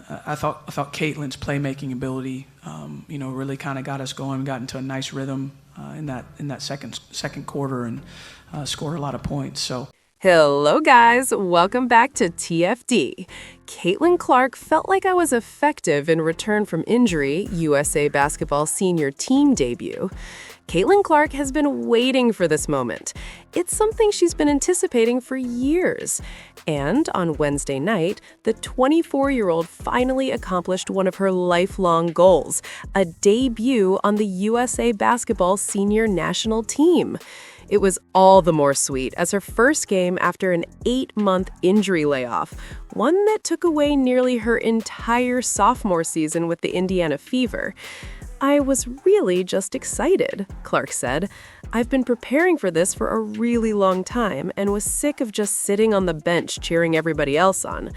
I thought Caitlyn's playmaking ability, really kind of got us going, got into a nice rhythm in that second quarter, and scored a lot of points. So. Hello, guys. Welcome back to TFD. Caitlyn Clark felt like I was effective in return from injury, USA Basketball senior team debut. Caitlyn Clark has been waiting for this moment. It's something she's been anticipating for years. And on Wednesday night, the 24-year-old finally accomplished one of her lifelong goals, a debut on the USA Basketball senior national team. It was all the more sweet as her first game after an 8-month injury layoff, one that took away nearly her entire sophomore season with the Indiana Fever. "I was really just excited," Clark said. "I've been preparing for this for a really long time and was sick of just sitting on the bench cheering everybody else on.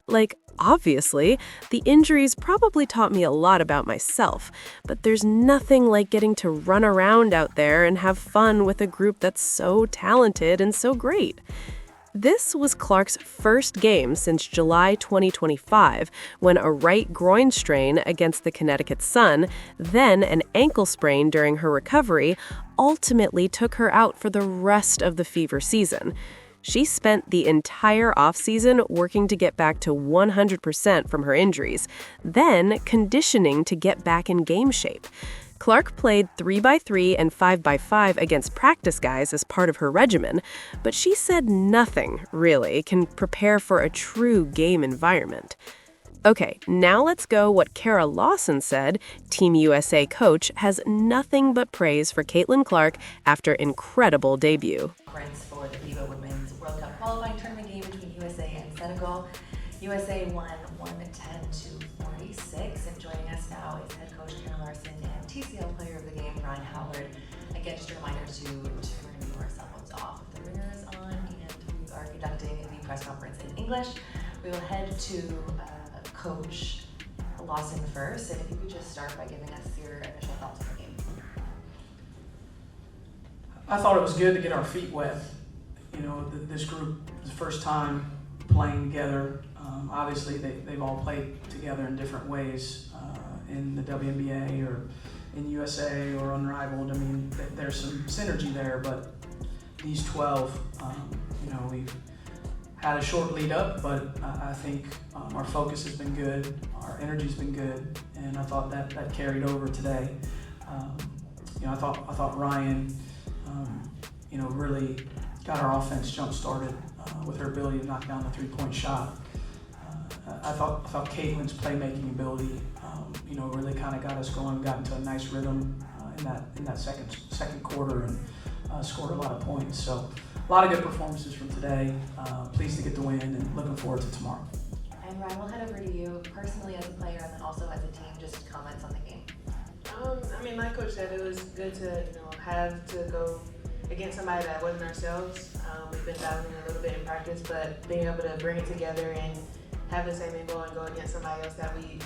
Like, obviously, the injuries probably taught me a lot about myself, but there's nothing like getting to run around out there and have fun with a group that's so talented and so great." This was Clark's first game since July 2025, when a right groin strain against the Connecticut Sun, then an ankle sprain during her recovery, ultimately took her out for the rest of the Fever season. She spent the entire offseason working to get back to 100% from her injuries, then conditioning to get back in game shape. Clark played 3x3 and 5x5 against practice guys as part of her regimen, but she said nothing, really, can prepare for a true game environment. Okay, now let's go what Kara Lawson said. Team USA coach has nothing but praise for Caitlyn Clark after incredible debut. For the FIBA Women's World Cup qualifying tournament game between USA and Senegal. USA won 110-46, and joining us now is head coach Kara Lawson and TCL player of the game Ryan Howard. Again, just a reminder we're going to do our cell phones off. The ringer is on, and we are conducting the press conference in English. We will head to Coach Lawson first, and if you could just start by giving us your initial thoughts on the game. I thought it was good to get our feet wet. This group is the first time playing together. Obviously, they've all played together in different ways in the WNBA or in USA or Unrivaled. I mean, there's some synergy there, but these 12, we've had a short lead up, but I think our focus has been good, our energy's been good, and I thought that carried over today. I thought Ryan, really got our offense jump-started with her ability to knock down the three-point shot. I thought Caitlyn's playmaking ability, really kind of got us going, got into a nice rhythm in that second quarter, and scored a lot of points. So a lot of good performances from today. Pleased to get the win and looking forward to tomorrow. And Ryan, we'll head over to you personally as a player and then also as a team, just comments on the game. Like Coach said, it was good to have to go against somebody that wasn't ourselves. We've been battling a little bit in practice, but being able to bring it together and have the same end goal and go against somebody else that we,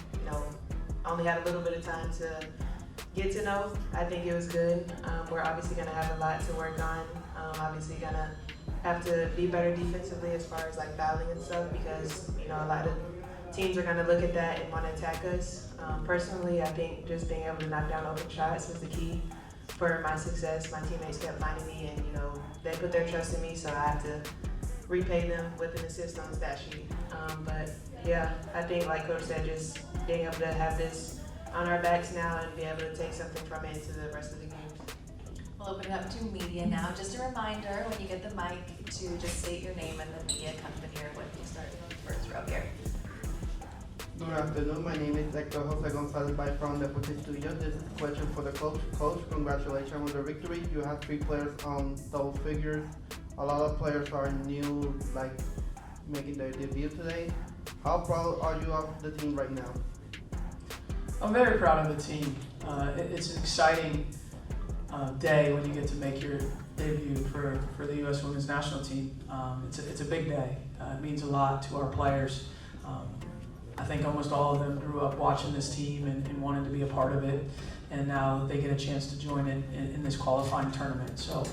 only had a little bit of time to get to know, I think it was good. We're obviously going to have a lot to work on. Obviously going to have to be better defensively as far as fouling and stuff, because, a lot of teams are going to look at that and want to attack us. Personally, I think just being able to knock down open shots was the key for my success. My teammates kept finding me, and they put their trust in me, so I have to repay them with an assist on the stat sheet. But yeah, I think like Coach said, just being able to have this on our backs now and be able to take something from it into the rest of the games. We'll open it up to media now. Just a reminder, when you get the mic, to just state your name and the media company or when you start in the first row here. Good afternoon. My name is Hector Jose Gonzalez from the Puerto Studio. This is a question for the coach. Coach, congratulations on the victory. You have 3 players on those figures. A lot of players are new, making their debut today. How proud are you of the team right now? I'm very proud of the team. It's an exciting day when you get to make your debut for the U.S. Women's National Team. It's a big day. It means a lot to our players. I think almost all of them grew up watching this team and wanted to be a part of it, and now they get a chance to join in this qualifying tournament. So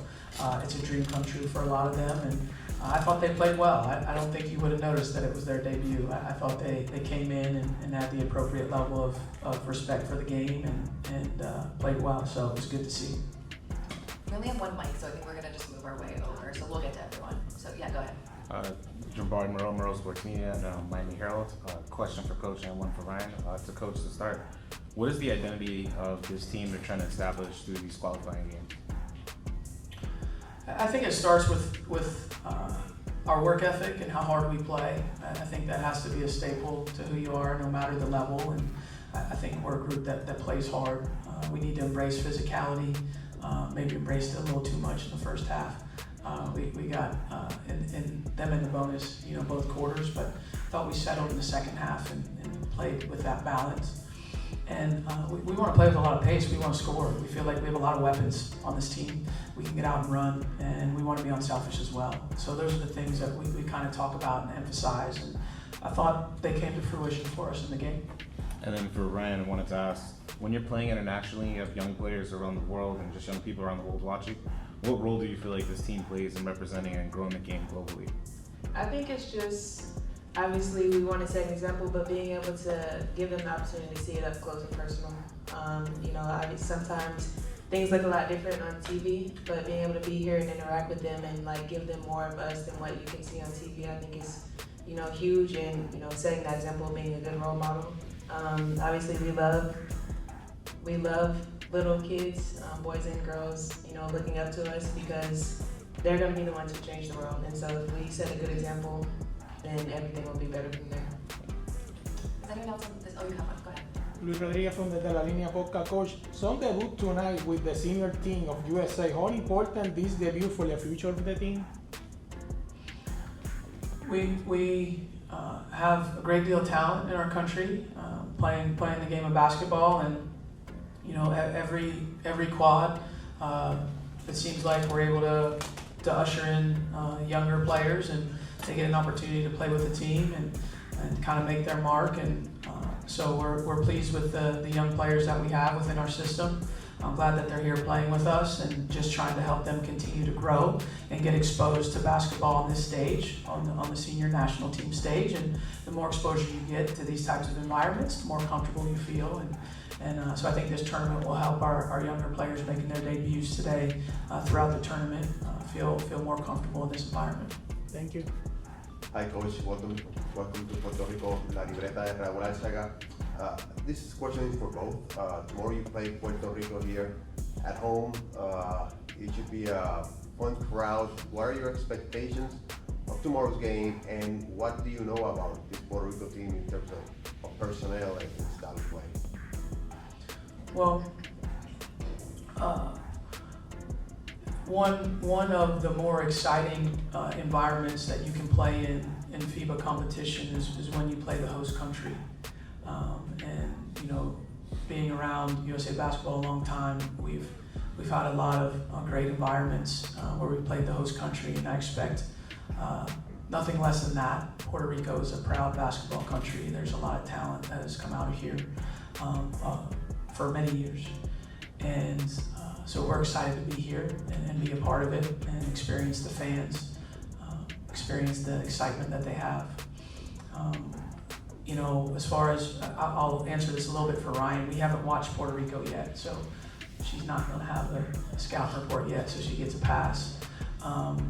it's a dream come true for a lot of them, and I thought they played well. I don't think you would have noticed that it was their debut. I thought they came in and had the appropriate level of respect for the game and played well, so it was good to see. We only have one mic, so I think we're going to just move our way over, so we'll get to everyone. So yeah, go ahead. Jambari Moreau, Sports Media, and Miami Herald. Question for Coach and one for Ryan. To Coach to start, what is the identity of this team they're trying to establish through these qualifying games? I think it starts with our work ethic and how hard we play. I think that has to be a staple to who you are, no matter the level. And I think we're a group that plays hard. We need to embrace physicality. Maybe embraced it a little too much in the first half. We got in them in the bonus, both quarters, but I thought we settled in the second half and played with that balance. And we want to play with a lot of pace. We want to score. We feel like we have a lot of weapons on this team. We can get out and run, and we want to be unselfish as well. So those are the things that we kind of talk about and emphasize. And I thought they came to fruition for us in the game. And then for Ryan, I wanted to ask, when you're playing internationally, you have young players around the world and just young people around the world watching, what role do you feel like this team plays in representing and growing the game globally? I think it's just, obviously we want to set an example, but being able to give them the opportunity to see it up close and personal. Sometimes things look a lot different on TV, but being able to be here and interact with them and give them more of us than what you can see on TV, I think is, huge, and, setting that example of being a good role model. Obviously we love little kids, boys and girls, looking up to us because they're going to be the ones who change the world. And so if we set a good example, then everything will be better from there. Is anyone else on this? Oh, you have one. Go ahead. Luis Rodriguez from the De La Línea podcast. Coach, some debut tonight with the senior team of USA. How important this debut for the future of the team? We have a great deal of talent in our country, playing the game of basketball, and every quad, it seems like we're able to usher in younger players, and they get an opportunity to play with the team and kind of make their mark. And so we're pleased with the young players that we have within our system. I'm glad that they're here playing with us and just trying to help them continue to grow and get exposed to basketball on this stage, on the senior national team stage. And the more exposure you get to these types of environments, the more comfortable you feel. And so I think this tournament will help our younger players making their debuts today throughout the tournament feel more comfortable in this environment. Thank you. Hi, Coach. Welcome to Puerto Rico, La Libreta de Raúl Alzaga. This question is for both. Tomorrow you play Puerto Rico here at home. It should be a fun crowd. What are your expectations of tomorrow's game, and what do you know about this Puerto Rico team in terms of personnel and style of play? Well, one of the more exciting environments that you can play in FIBA competition is when you play the host country. And being around USA basketball a long time, we've had a lot of great environments where we played the host country, and I expect nothing less than that. Puerto Rico is a proud basketball country. There's a lot of talent that has come out of here for many years, and so we're excited to be here and be a part of it and experience the fans, experience the excitement that they have. As far as, I'll answer this a little bit for Ryan. We haven't watched Puerto Rico yet, so she's not going to have a scout report yet, so she gets a pass.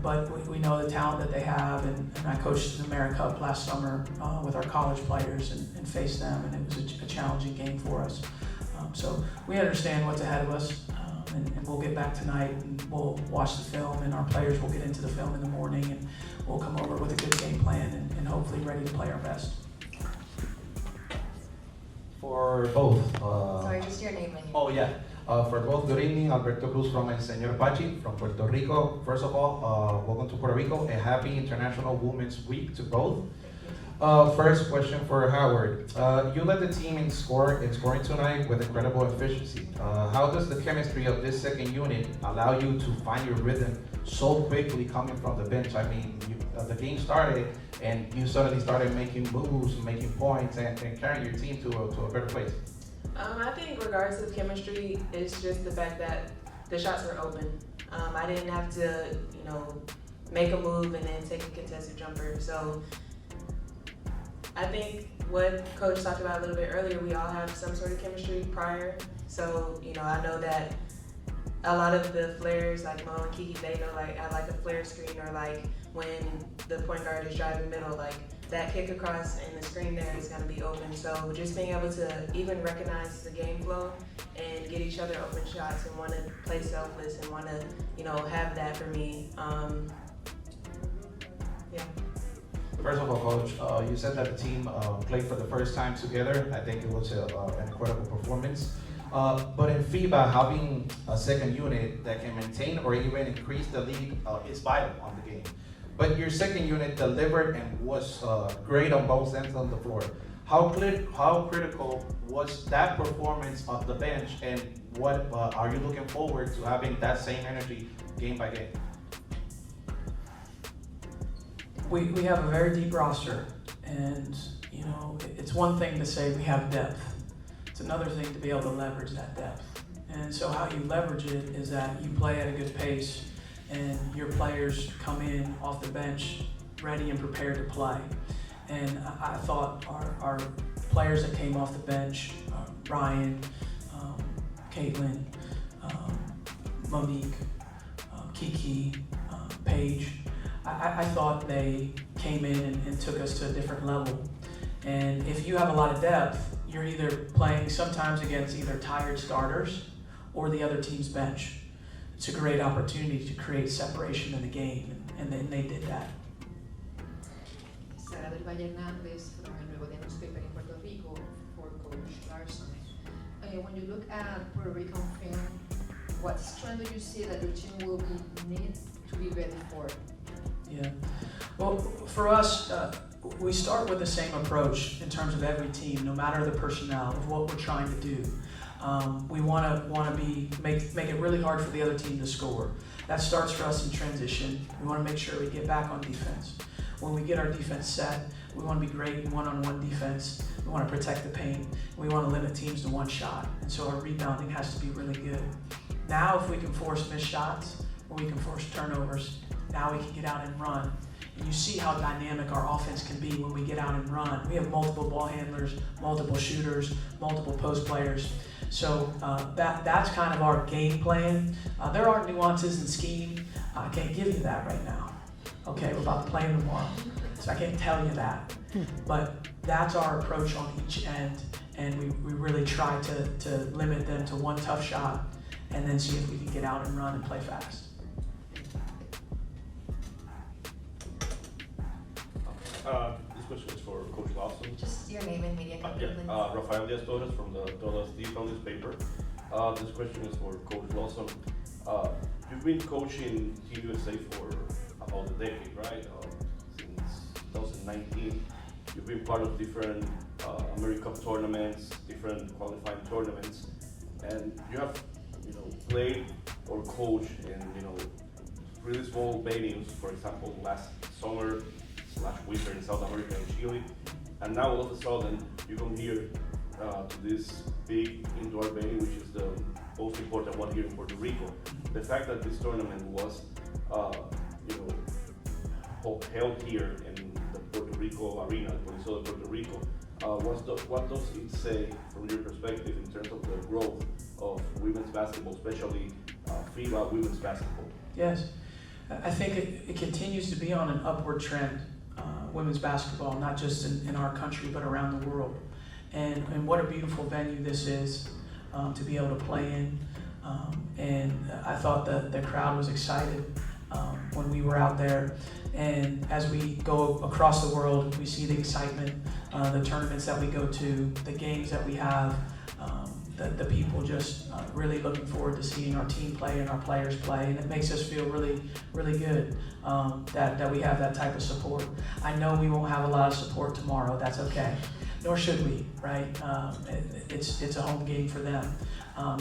But we know the talent that they have, and I coached the AmeriCup last summer with our college players and faced them, and it was a challenging game for us. So we understand what's ahead of us, and we'll get back tonight and we'll watch the film, and our players will get into the film in the morning, and we'll come over with a good game plan and hopefully ready to play our best. For both. Sorry, just your name and your... Oh yeah. For both, good evening. Alberto Cruz from El Señor Pachi from Puerto Rico. First of all, welcome to Puerto Rico. A happy International Women's Week to both. First question for Howard. You led the team in scoring tonight with incredible efficiency. How does the chemistry of this second unit allow you to find your rhythm so quickly coming from the bench? I mean, the game started and you suddenly started making moves, making points, and carrying your team to a better place. I think regards to chemistry, it's just the fact that the shots were open. I didn't have to, make a move and then take a contested jumper. So I think what Coach talked about a little bit earlier, we all have some sort of chemistry prior. So, I know that a lot of the flares, like Mo and Kiki, they know I like a flare screen, or like when the point guard is driving middle, like that kick across and the screen there is going to be open. So just being able to even recognize the game flow and get each other open shots and want to play selfless and want to, have that for me. Yeah. First of all, Coach, you said that the team played for the first time together. I think it was an incredible performance. But in FIBA, having a second unit that can maintain or even increase the lead is vital on the game. But your second unit delivered and was great on both ends of the floor. How critical was that performance of the bench, and what are you looking forward to having that same energy game by game? We have a very deep roster, and it's one thing to say we have depth. It's another thing to be able to leverage that depth. And so how you leverage it is that you play at a good pace, and your players come in off the bench ready and prepared to play. And I thought our players that came off the bench, Ryan, Caitlyn, Monique, Kiki, Paige, I thought they came in and took us to a different level. And if you have a lot of depth, you're either playing sometimes against either tired starters or the other team's bench. It's a great opportunity to create separation in the game, and then they did that. Sara del Valle Hernandez from El Nuevo newspaper in Puerto Rico for Coach Lawson. When you look at Puerto Rican film, what strength do you see that your team will need to be ready for? Yeah, well, for us, we start with the same approach in terms of every team, no matter the personnel of what we're trying to do. We want to make it really hard for the other team to score. That starts for us in transition. We want to make sure we get back on defense. When we get our defense set, we want to be great in one-on-one defense. We want to protect the paint. We want to limit teams to one shot. And so our rebounding has to be really good. Now, if we can force missed shots or we can force turnovers, now we can get out and run. And you see how dynamic our offense can be when we get out and run. We have multiple ball handlers, multiple shooters, multiple post players. So that's kind of our game plan. There are nuances in scheme. I can't give you that right now. Okay, we're about to play them tomorrow, so I can't tell you that. But that's our approach on each end, and we really try to limit them to one tough shot and then see if we can get out and run and play fast. This question is for Coach Lawson. Just your name and media company, please. Rafael Diaz Torres from the Dallas Digital newspaper. This question is for Coach Lawson. You've been coaching Team USA for about a decade, right? Since 2019. You've been part of different AmeriCup tournaments, different qualifying tournaments, and you have, played or coached in, really small venues. For example, last summer / winter in South America and Chile, and now all of a sudden you come here to this big indoor venue, which is the most important one here in Puerto Rico. The fact that this tournament was, held here in the Puerto Rico arena, the Coliseo de Puerto Rico, what does it say from your perspective in terms of the growth of women's basketball, especially FIBA women's basketball? Yes, I think it continues to be on an upward trend. Women's basketball, not just in our country, but around the world. And what a beautiful venue this is to be able to play in. And I thought that the crowd was excited when we were out there. And as we go across the world, we see the excitement, the tournaments that we go to, the games that we have. the people just really looking forward to seeing our team play and our players play, and it makes us feel really, really good that we have that type of support. I know we won't have a lot of support tomorrow. That's okay, nor should we, right? It's a home game for them,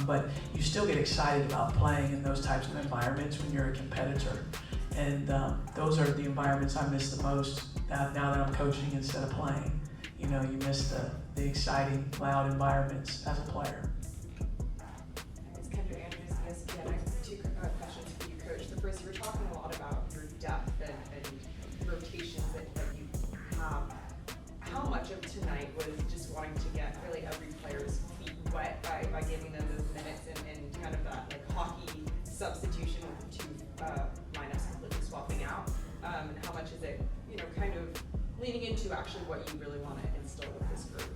but you still get excited about playing in those types of environments when you're a competitor, and those are the environments I miss the most now that I'm coaching instead of playing. You know, you miss the exciting, loud environments as a player. It's Kendra Andrews, ESPN. I have two questions for you, Coach. The first, you were talking a lot about your depth and rotations that you have. How much of tonight was just wanting to get really every player's feet wet by giving them those minutes and kind of that like hockey substitution with two lineups completely swapping out? And how much is it, you know, kind of leaning into actually what you really want to instill with this group?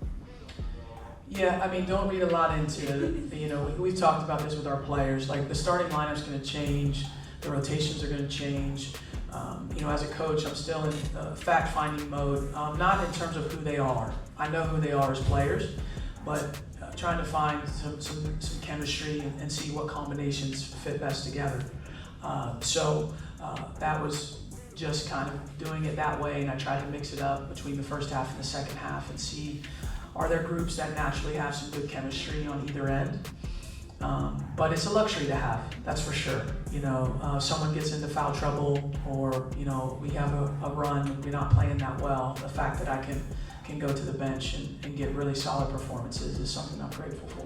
Yeah, I mean, don't read a lot into it. You know, we've talked about this with our players. Like, the starting lineup's going to change, the rotations are going to change. You know, as a coach, I'm still in fact-finding mode, not in terms of who they are. I know who they are as players, but trying to find some chemistry and see what combinations fit best together. So that was just kind of doing it that way, and I tried to mix it up between the first half and the second half and see, are there groups that naturally have some good chemistry on either end? But it's a luxury to have, that's for sure. You know, someone gets into foul trouble, or, you know, we have a run and we're not playing that well. The fact that I can go to the bench and get really solid performances is something I'm grateful for.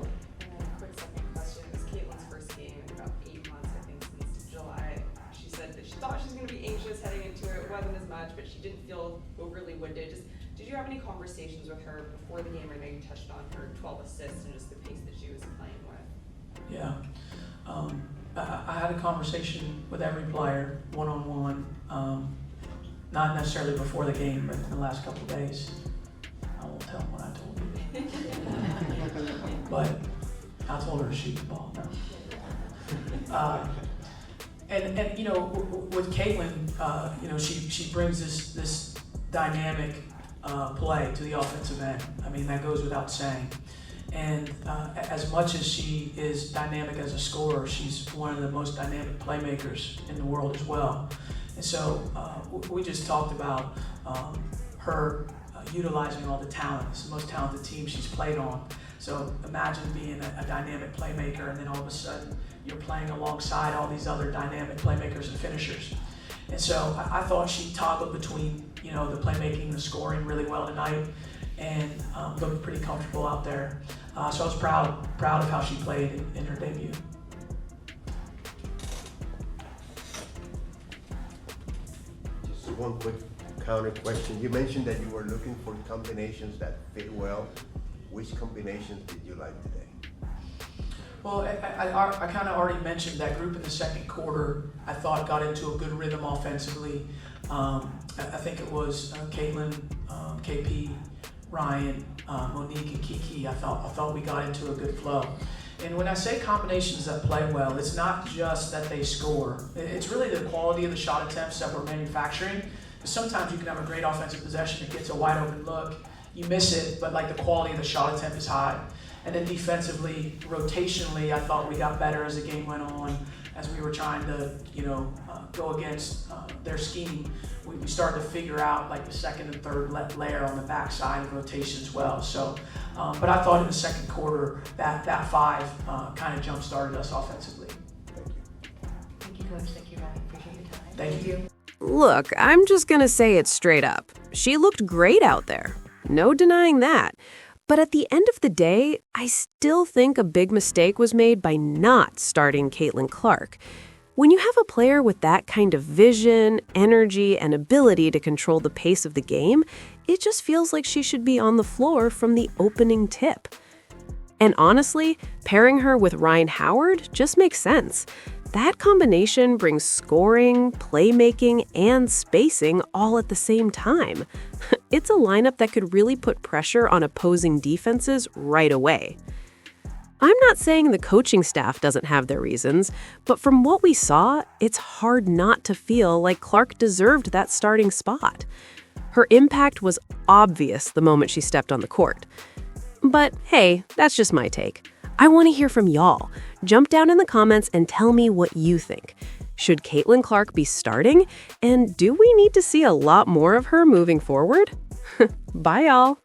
And then a quick second question. It was Caitlyn's first game in about 8 months, I think, since July. She said that she thought she was going to be anxious heading into it. It wasn't as much, but she didn't feel overly winded. Just, did you have any conversations with her before the game? I know you touched on her 12 assists and just the pace that she was playing with. Yeah, I had a conversation with every player, one-on-one, not necessarily before the game, but in the last couple of days. I won't tell them what I told you. But I told her to shoot the ball, no. And you know, with Caitlyn, you know, she brings this dynamic play to the offensive end. I mean, that goes without saying. And as much as she is dynamic as a scorer, she's one of the most dynamic playmakers in the world as well. And so we just talked about her utilizing all the talent. It's the most talented team she's played on. So imagine being a dynamic playmaker, and then all of a sudden you're playing alongside all these other dynamic playmakers and finishers. And so I thought she toggled between, you know, the playmaking and the scoring really well tonight, and looked pretty comfortable out there. So I was proud of how she played in her debut. Just one quick counter question. You mentioned that you were looking for combinations that fit well. Which combinations did you like today? Well, I kind of already mentioned that group in the second quarter. I thought got into a good rhythm offensively. I think it was Caitlyn, KP, Ryan, Monique, and Kiki. I thought we got into a good flow. And when I say combinations that play well, it's not just that they score. It's really the quality of the shot attempts that we're manufacturing. Because sometimes you can have a great offensive possession, it gets a wide open look, you miss it, but like the quality of the shot attempt is high. And then defensively, rotationally, I thought we got better as the game went on, as we were trying to, you know, go against their scheme. We started to figure out like the second and third layer on the backside of rotation as well. So, but I thought in the second quarter that five kind of jump-started us offensively. Thank you, Coach. Thank you, Ryan. Appreciate your time. Thank you. Look, I'm just gonna say it straight up. She looked great out there. No denying that. But at the end of the day, I still think a big mistake was made by not starting Caitlyn Clark. When you have a player with that kind of vision, energy, and ability to control the pace of the game, it just feels like she should be on the floor from the opening tip. And honestly, pairing her with Ryan Howard just makes sense. That combination brings scoring, playmaking, and spacing all at the same time. It's a lineup that could really put pressure on opposing defenses right away. I'm not saying the coaching staff doesn't have their reasons, but from what we saw, it's hard not to feel like Clark deserved that starting spot. Her impact was obvious the moment she stepped on the court. But hey, that's just my take. I want to hear from y'all. Jump down in the comments and tell me what you think. Should Caitlyn Clark be starting? And do we need to see a lot more of her moving forward? Bye, y'all.